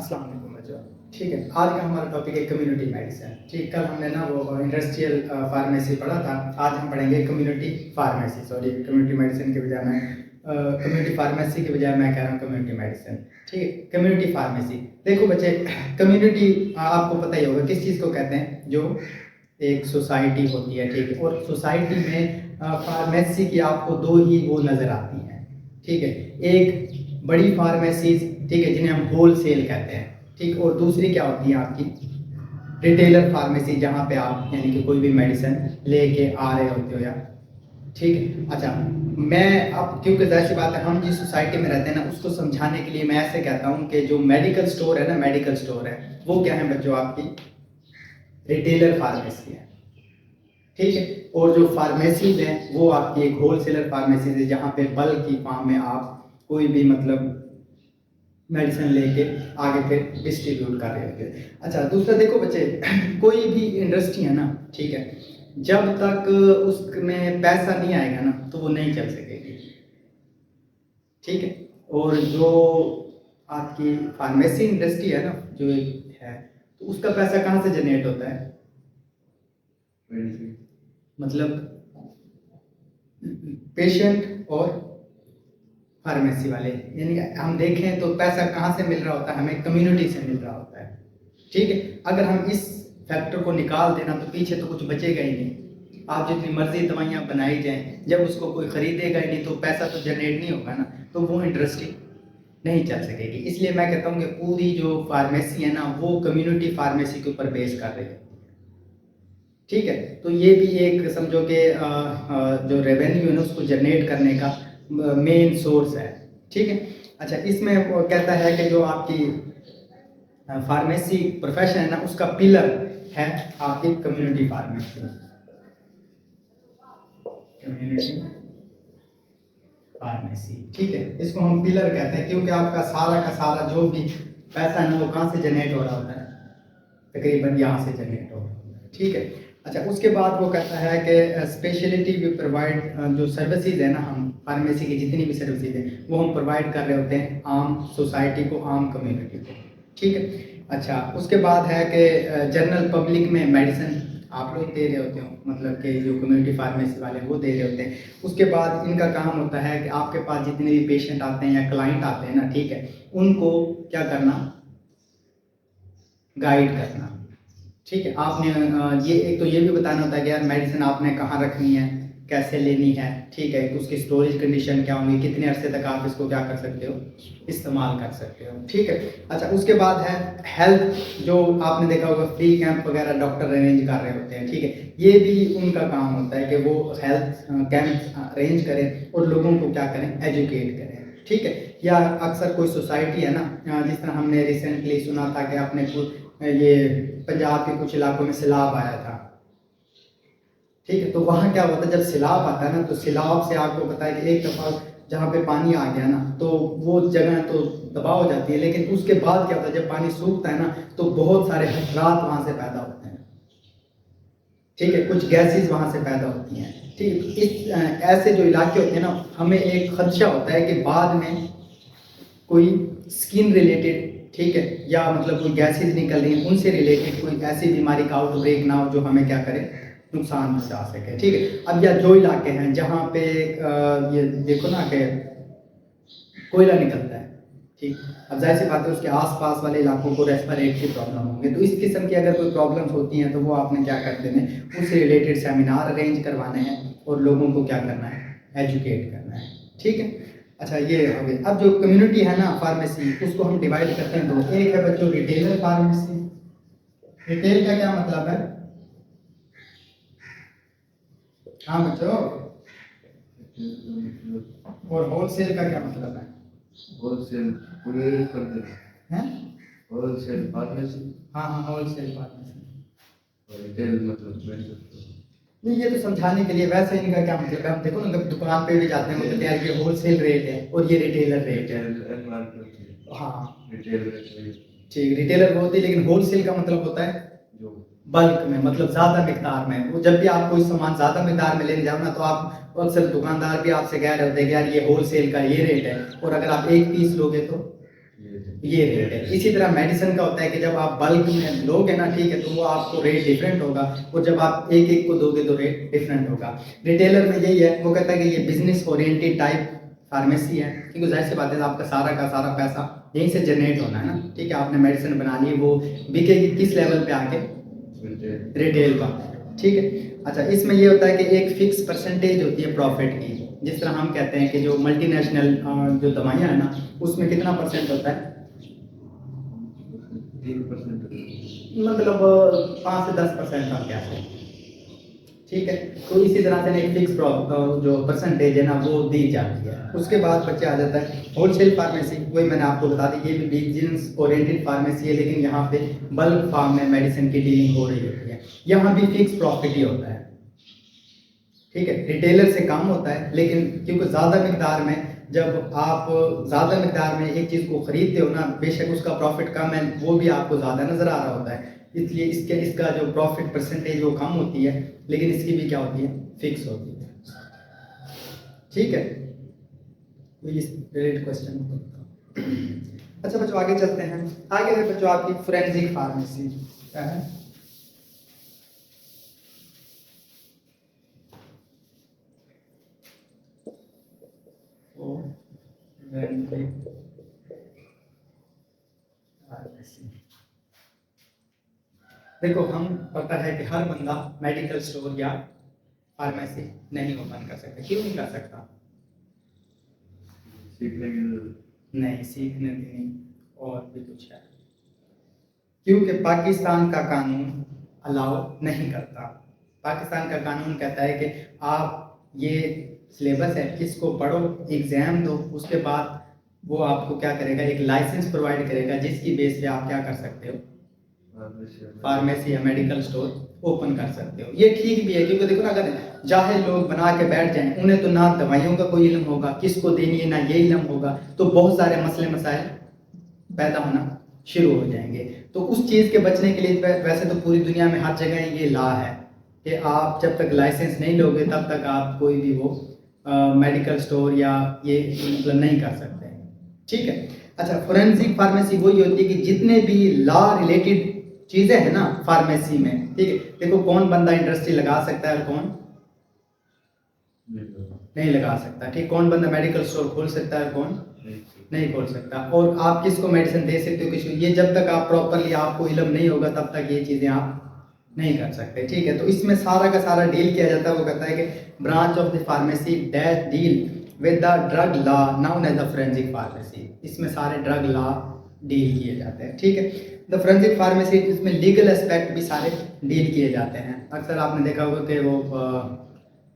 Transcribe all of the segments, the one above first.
अस्सलाम वालेकुम बच्चों। ठीक है, आज का हमारा टॉपिक है कम्युनिटी मेडिसिन। ठीक, कल हमने ना वो इंडस्ट्रियल फार्मेसी पढ़ा था, आज हम पढ़ेंगे community pharmacy. Sorry, community medicine के बजाय मैं कम्युनिटी फार्मेसी के बजाय मैं कह रहा हूँ कम्युनिटी मेडिसिन। ठीक है, कम्युनिटी फार्मेसी। देखो बच्चे, कम्युनिटी आपको पता ही होगा किस चीज़ को कहते हैं, जो एक सोसाइटी होती है। ठीक है, और सोसाइटी में फार्मेसी की आपको दो ही वो नज़र आती हैं। ठीक है, एक बड़ी फार्मेसी, ठीक है, जिन्हें हम होल सेल कहते हैं। ठीक, और दूसरी क्या होती है आपकी रिटेलर फार्मेसी, जहाँ पे आप यानी कि कोई भी मेडिसिन लेके आ रहे होते हो या। ठीक है, अच्छा, मैं अब क्योंकि जाहिर सी बात है हम जिस सोसाइटी में रहते हैं ना, उसको समझाने के लिए मैं ऐसे कहता हूँ कि जो मेडिकल स्टोर है ना, मेडिकल स्टोर है वो क्या है बच्चों, आपकी रिटेलर फार्मेसी है। ठीक है, और जो फार्मेसीज हैं वो आपकी एक होलसेलर फार्मेसी है, जहाँ पे बल्क की फॉर्म में आप कोई भी मतलब मेडिसिन लेके आगे फिर डिस्ट्रीब्यूट कर रहे होते हैं। अच्छा, दूसरा देखो बच्चे, कोई भी इंडस्ट्री है ना, ठीक है, जब तक उसमें पैसा नहीं आएगा ना तो वो नहीं चल सकेगी। ठीक है, और जो आपकी फार्मेसी इंडस्ट्री है ना, जो है, तो उसका पैसा कहाँ से जनरेट होता है? मतलब पेशेंट और फार्मेसी वाले, यानी हम देखें तो पैसा कहाँ से मिल रहा होता है? हमें कम्युनिटी से मिल रहा होता है। ठीक है, अगर हम इस फैक्टर को निकाल देना तो पीछे तो कुछ बचेगा ही नहीं। आप जितनी मर्जी दवाइयाँ बनाई जाएं, जब उसको कोई खरीदेगा ही नहीं तो पैसा तो जनरेट नहीं होगा ना, तो वो इंडस्ट्री नहीं चल सकेगी। इसलिए मैं कहता हूँ कि पूरी जो फार्मेसी है ना, वो कम्युनिटी फार्मेसी के ऊपर बेस कर रही है। ठीक है, तो ये भी एक समझो कि जो रेवेन्यू है ना उसको जनरेट करने का मेन सोर्स है। ठीक है, अच्छा, इसमें वो कहता है कि जो आपकी फार्मेसी प्रोफेशन है ना, उसका पिलर है आपकी कम्युनिटी फार्मेसी। कम्युनिटी फार्मेसी, ठीक है, इसको हम पिलर कहते हैं क्योंकि आपका सारा का सारा जो भी पैसा है ना वो कहाँ से जनरेट हो रहा होता है? तकरीबन यहाँ से जनरेट हो रहा है। ठीक है, अच्छा, उसके बाद वो कहता है कि स्पेशलिटी वी प्रोवाइड, जो सर्विसेज है ना, हम फार्मेसी की जितनी भी सर्विसेज हैं वो हम प्रोवाइड कर रहे होते हैं आम सोसाइटी को, आम कम्युनिटी को। ठीक है, अच्छा, उसके बाद है कि जनरल पब्लिक में मेडिसिन आप लोग दे रहे होते हो, मतलब कि जो कम्युनिटी फार्मेसी वाले हैं वो दे रहे होते हैं। उसके बाद इनका काम होता है कि आपके पास जितने भी पेशेंट आते हैं या क्लाइंट आते हैं ना, ठीक है, उनको क्या करना? गाइड करना। ठीक है, आपने ये एक तो ये भी बताना होता है कि यार मेडिसिन आपने कहाँ रखनी है, कैसे लेनी है। ठीक है, उसकी स्टोरेज कंडीशन क्या होंगी, कितने अरसे तक आप इसको क्या कर सकते हो, इस्तेमाल कर सकते हो। ठीक है, अच्छा, उसके बाद है हेल्थ, जो आपने देखा होगा फ्री कैंप वगैरह डॉक्टर अरेंज कर रहे होते हैं। ठीक है, ये भी उनका काम होता है कि वो हेल्थ कैंप अरेंज करें और लोगों को क्या करें, एजुकेट करें। ठीक है, या अक्सर कोई सोसाइटी है ना, जिस तरह हमने रिसेंटली सुना था कि अपने ये पंजाब के कुछ इलाकों में सैलाब आया था। ठीक है, तो वहाँ क्या होता है, जब सैलाब आता है ना, तो सैलाब से आपको पता है कि एक दफ़ा जहाँ पे पानी आ गया ना, तो वो जगह तो तबाह हो जाती है, लेकिन उसके बाद क्या होता है, जब पानी सूखता है ना, तो बहुत सारे हशरात वहाँ से पैदा होते हैं। ठीक है, कुछ गैसेस वहाँ से पैदा होती हैं। ठीक है, तो इस ऐसे जो इलाके होते हैं ना, हमें एक खदशा होता है कि बाद में कोई स्किन रिलेटेड, ठीक है, या मतलब कोई गैसेज निकल रही हैं उनसे रिलेटेड कोई ऐसी बीमारी का आउटब्रेक ना हो जो हमें क्या करे, नुकसान पहुंचा सके। ठीक है, अब या जो इलाके हैं जहाँ पे ये देखो ना कि कोयला निकलता है, ठीक, अब जाहिर सी बात है उसके आसपास वाले इलाकों को रेस्पिरेटरी प्रॉब्लम होंगे, तो इस किस्म की अगर कोई प्रॉब्लम्स होती हैं तो वो आपने क्या कर देने, उससे रिलेटेड सेमिनार अरेंज करवाने हैं और लोगों को क्या करना है, एजुकेट करना है। ठीक है, अच्छा, ये हो गया। अब जो कम्युनिटी है ना फार्मेसी, उसको हम डिवाइड करते हैं दो। एक है बच्चों रिटेलर फार्मेसी। रिटेल का क्या मतलब है? हाँ बच्चों, और होलसेल का क्या मतलब है? होलसेल पूरे कर दे हैं? Wholesale pharmacy. हाँ हाँ, होलसेल फार्मेसी। रिटेल मतलब मेडिकल। नहीं, ये तो समझाने के लिए, वैसे इनका क्या मतलब है, हम देखो ना जब दुकान पे भी जाते हैं तो यार ये होलसेल रेट है और ये रिटेलर रेट है। हाँ रिटेल ठीक, रिटेलर वो होती है, लेकिन होलसेल का मतलब होता है जो बल्क में, मतलब ज़्यादा मिकदार में। वो जब भी आप कोई सामान ज़्यादा मिकदार में लेने जाओ ना, तो आप अक्सर दुकानदार भी आपसे कह रहे होते हैं कि यार ये होलसेल का ये रेट है, और अगर आप एक पीस लोगे तो ये रेट है। इसी तरह मेडिसिन का होता है कि जब आप बल्क में लोगे ना, ठीक है, तो वो आपको रेट डिफरेंट होगा, और जब आप एक एक को दोगे तो रेट डिफरेंट होगा। रिटेलर में यही है, वो कहता है कि ये बिजनेस ओरिएंटेड टाइप फार्मेसी है, क्योंकि जाहिर सी बात है आपका सारा का सारा पैसा यहीं से जनरेट होना है ना, ठीक है। आपने मेडिसिन बना ली, वो बिकेगी किस लेवल पे आके, रिटेल का, ठीक है। अच्छा, इसमें ये होता है कि एक फिक्स परसेंटेज होती है प्रॉफिट की। जिस तरह हम कहते हैं कि जो मल्टीनेशनल जो दवाइयाँ हैं ना, उसमें कितना परसेंट होता है, 3%। मतलब 5 से 10% हम कहते हैं, ठीक है। तो इसी तरह से एक फिक्स जो परसेंटेज है ना वो दी जाती है। उसके बाद बच्चे आ जाता है होलसेल फार्मेसी। वही मैंने आपको बता दी, ये भी बिजनेस ओरिएंटेड फार्मेसी है, लेकिन यहाँ पे बल्क फार्म में मेडिसिन की डीलिंग हो रही होती है। यहाँ भी फिक्स प्रॉफिट ही होता है, ठीक है। रिटेलर से कम होता है, लेकिन क्योंकि ज़्यादा मिकदार में, जब आप ज़्यादा मिकदार में एक चीज़ को ख़रीदते हो ना, बेशक उसका प्रॉफिट कम है, वो भी आपको ज़्यादा नज़र आ रहा होता है, इसलिए इसका जो प्रॉफिट परसेंटेज वो कम होती है, लेकिन इसकी भी क्या होती है, फिक्स होती है, ठीक है। तो इस रिलेटेड क्वेश्चन। अच्छा बच्चों, आगे चलते हैं। आगे है बच्चों आपकी फोरेंसिक फार्मेसी। क्या है, देखो, हम पता है कि हर बंदा मेडिकल स्टोर या फार्मेसी नहीं ओपन कर सकता। क्यों नहीं कर सकता? सीखने की जरूरत नहीं, सीखने की नहीं, और भी कुछ है, क्योंकि पाकिस्तान का कानून अलाउ नहीं करता। पाकिस्तान का कानून कहता है कि आप ये सिलेबस है, इसको पढ़ो, एग्जाम दो, उसके बाद वो आपको क्या करेगा, एक लाइसेंस प्रोवाइड करेगा, जिसकी बेस पे आप क्या कर सकते हो, फार्मेसी या मेडिकल स्टोर ओपन कर सकते हो। ये ठीक भी है, क्योंकि देखो ना, अगर जाहिल लोग बना के बैठ जाएं, उन्हें तो ना दवाइयों का कोई इल्म होगा, किसको देनी है ना ये इल्म होगा, तो बहुत सारे मसले मसाइल पैदा होना शुरू हो जाएंगे। तो उस चीज़ के बचने के लिए वैसे तो पूरी दुनिया में हर जगह ये लॉ है कि आप जब तक लाइसेंस नहीं लोगे तब तक आप कोई भी वो मेडिकल स्टोर या ये मतलब नहीं कर सकते, ठीक है। अच्छा, फोरेंसिक फार्मेसी वही होती है कि जितने भी लॉ रिलेटेड चीज़ें हैं ना फार्मेसी में, ठीक है। देखो, कौन बंदा इंडस्ट्री लगा सकता है और कौन नहीं लगा सकता, ठीक। कौन बंदा मेडिकल स्टोर खोल सकता है और कौन नहीं खोल सकता, और आप किसको मेडिसिन दे सकते हो, किसी, ये जब तक आप प्रॉपरली आपको इल्म नहीं होगा तब तक ये चीज़ें आप नहीं कर सकते, ठीक है। तो इसमें सारा का सारा डील किया जाता है। वो कहता है कि branch of the pharmacy dash deal with the drug law known as the forensic pharmacy. इसमें सारे ड्रग लॉ डील किए जाते हैं, ठीक है। द फोरेंसिक फार्मेसी, इसमें लीगल एस्पेक्ट भी सारे डील किए जाते हैं। अक्सर आपने देखा होगा कि वो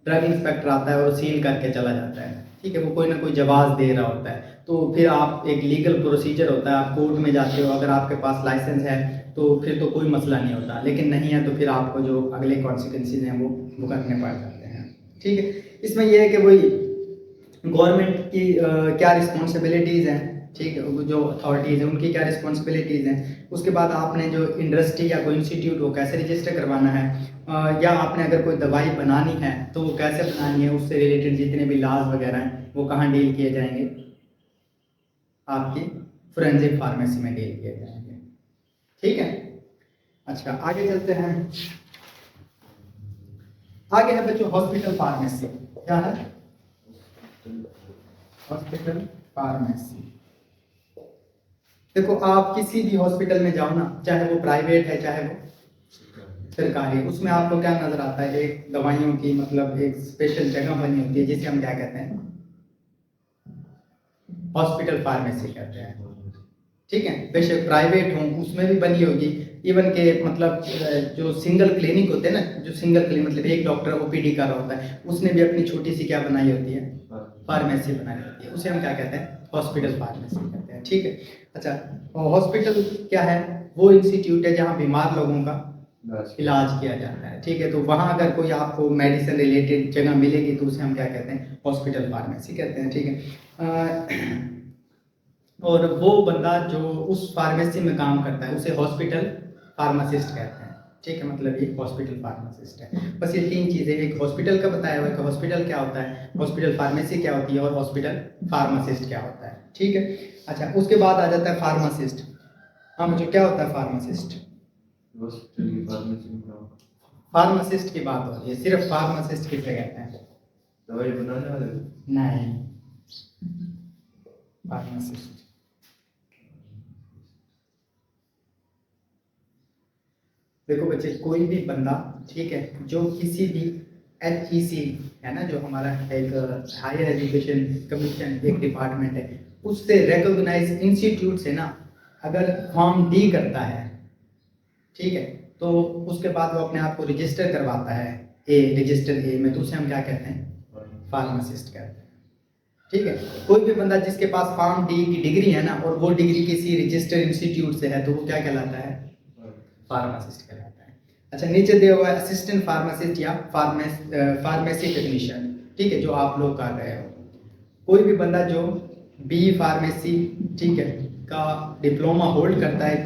ड्रग इंस्पेक्टर आता है और सील करके चला जाता है, ठीक है। वो कोई ना कोई जवाब दे रहा होता है, तो फिर आप एक लीगल प्रोसीजर होता है, आप कोर्ट में जाते हो, अगर आपके पास लाइसेंस है तो फिर तो कोई मसला नहीं होता, लेकिन नहीं है तो फिर आपको जो अगले कॉन्सिक्वेंसेज हैं वो भुगतने पड़ जाते हैं, ठीक है। इसमें यह है कि वही गवर्नमेंट की क्या रिस्पॉन्सिबिलिटीज़ हैं, ठीक है, जो अथॉरिटीज़ हैं उनकी क्या रिस्पॉन्सिबिलिटीज़ हैं। उसके बाद आपने जो इंडस्ट्री या कोई इंस्टीट्यूट वो कैसे रजिस्टर करवाना है, या आपने अगर कोई दवाई बनानी है तो वो कैसे बनानी है, उससे रिलेटेड जितने भी लॉज वगैरह हैं वो कहाँ डील किए जाएंगे, आपकी फोरेंसिक फार्मेसी में डील किए जाएंगे, ठीक है। अच्छा, आगे चलते हैं। आगे है बच्चों हॉस्पिटल फार्मेसी। क्या है? Hospital pharmacy. देखो, आप किसी भी हॉस्पिटल में जाओ ना, चाहे वो प्राइवेट है चाहे वो सरकारी, उसमें आपको क्या नजर आता है, एक दवाइयों की मतलब एक स्पेशल जगह बनी होती है जिसे हम क्या कहते हैं, हॉस्पिटल फार्मेसी कहते हैं, ठीक है। बेशक प्राइवेट हो उसमें भी बनी होगी, इवन के मतलब जो सिंगल क्लिनिक होते हैं ना, जो सिंगल क्लिनिक मतलब एक डॉक्टर ओपीडी कर रहा होता है, उसने भी अपनी छोटी सी क्या बनाई होती है, फार्मेसी बनाई होती है, उसे हम क्या कहते हैं, हॉस्पिटल फार्मेसी कहते हैं, ठीक है। अच्छा, हॉस्पिटल क्या है, वो इंस्टीट्यूट है जहाँ बीमार लोगों का इलाज किया जाता है, ठीक है। तो वहाँ अगर कोई आपको मेडिसिन रिलेटेड जगह मिलेगी तो उसे हम क्या कहते हैं, हॉस्पिटल फार्मेसी कहते हैं, ठीक है। और वो बंदा जो उस फार्मेसी में काम करता है उसे हॉस्पिटल फार्मासिस्ट कहते हैं, ठीक है, मतलब ये हॉस्पिटल फार्मासिस्ट है। बस ये 3 चीज़ें, एक हॉस्पिटल का बताया हुआ है कि हॉस्पिटल क्या होता है, हॉस्पिटल फार्मेसी क्या होती है और हॉस्पिटल फार्मासिस्ट क्या होता है। ठीक है, अच्छा उसके बाद आ जाता है फार्मासिस्ट। हाँ मुझे क्या होता है फार्मासिस्ट? हॉस्पिटल की फार्मेसी में काम। फार्मासिस्ट की बात हो रही है, सिर्फ फार्मासिस्ट किसे कहते हैं? दवाई बनाने वाले। नहीं, फार्मासिस्ट। देखो बच्चे, कोई भी बंदा, ठीक है, जो किसी भी HEC है ना, जो हमारा एक हायर एजुकेशन कमीशन एक डिपार्टमेंट है, उससे रिकॉग्नाइज इंस्टीट्यूट से ना अगर फॉर्म डी करता है, ठीक है, तो उसके बाद वो अपने आप को रजिस्टर करवाता है रजिस्टर ए में, तो उसे हम क्या कहते हैं? फार्मासिस्ट कहते हैं। ठीक है, कोई भी बंदा जिसके पास फार्म डी की डिग्री है ना और वो डिग्री किसी रजिस्टर्ड इंस्टीट्यूट से है, तो वो क्या कहलाता है? फार्मासिस्ट कहलाता है। अच्छा, नीचे दिया हुआ है असिस्टेंट फार्मासिस्ट या फार्मेसी टेक्नीशियन, ठीक है, जो आप लोग कर रहे हो। कोई भी बंदा जो बी फार्मेसी, ठीक है, का डिप्लोमा होल्ड करता है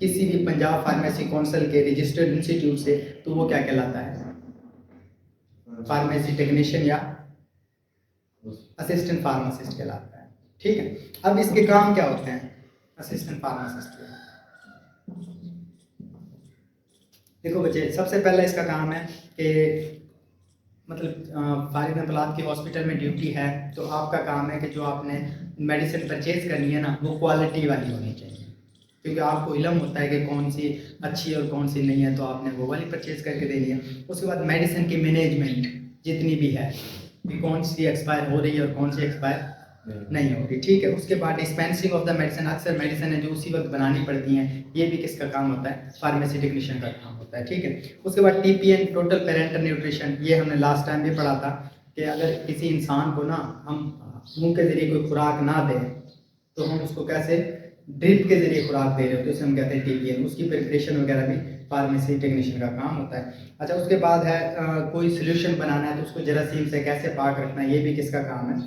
किसी भी पंजाब फार्मेसी काउंसिल के रजिस्टर्ड इंस्टीट्यूट से, तो वो क्या कहलाता है? फार्मेसी टेक्नीशियन या असिस्टेंट फार्मासिस्ट कहलाता है। ठीक है, अब इसके काम क्या होते हैं असिस्टेंट फार्मासिस्ट के? देखो बच्चे, सबसे पहला इसका काम है कि मतलब फारिग नपलात के हॉस्पिटल में ड्यूटी है, तो आपका काम है कि जो आपने मेडिसिन परचेज करनी है ना, वो क्वालिटी वाली होनी चाहिए, क्योंकि आपको इल्म होता है कि कौन सी अच्छी और कौन सी नहीं है, तो आपने वो वाली परचेज करके देनी है। उसके बाद मेडिसिन की मैनेजमेंट जितनी भी है कि कौन सी एक्सपायर हो रही है और कौन सी एक्सपायर नहीं होगी। ठीक है, उसके बाद डिस्पेंसिंग ऑफ द मेडिसिन, अक्सर मेडिसिन है जो उसी वक्त बनानी पड़ती हैं, ये भी किसका काम होता है? फार्मेसी टेक्नीशियन का काम होता है। ठीक है, उसके बाद TPN टोटल पेरेंटल न्यूट्रिशन, ये हमने लास्ट टाइम भी पढ़ा था कि अगर किसी इंसान को ना हम मुंह के जरिए कोई खुराक ना दें, तो हम उसको कैसे ड्रिप के जरिए खुराक दे रहे हो, तो इसे हम कहते हैं TPN। उसकी प्रिपरेशन वगैरह भी फार्मेसी टेक्नीशियन का काम होता है। अच्छा, उसके बाद है कोई सोल्यूशन बनाना है तो उसको जरासीम से कैसे पाक रखना है, ये भी किसका काम है?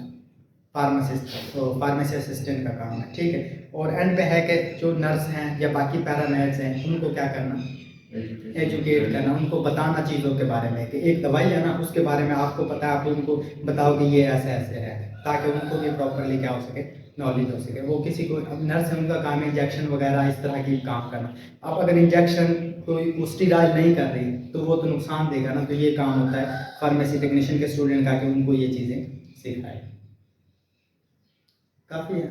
फार्मासिस्ट, तो फार्मेसी असिस्टेंट का काम है। ठीक है, और एंड पे है कि जो नर्स हैं या बाकी पैरामेड्स हैं, उनको क्या करना? एजुकेट करना, उनको बताना चीज़ों के बारे में कि एक दवाई है ना, उसके बारे में आपको पता है, आप उनको बताओ कि ये ऐसे ऐसे है, ताकि उनको भी प्रॉपरली क्या हो सके, नॉलेज हो सके। वो किसी को, अब नर्स है उनका काम है इंजेक्शन वगैरह इस तरह की काम करना। अब अगर इंजेक्शन कोई स्टीराइल नहीं कर रही तो वो तो नुकसान देगा ना, तो ये काम होता है फार्मेसी टेक्नीशियन के स्टूडेंट का कि उनको ये चीज़ें सिखाए। काफ़ी है।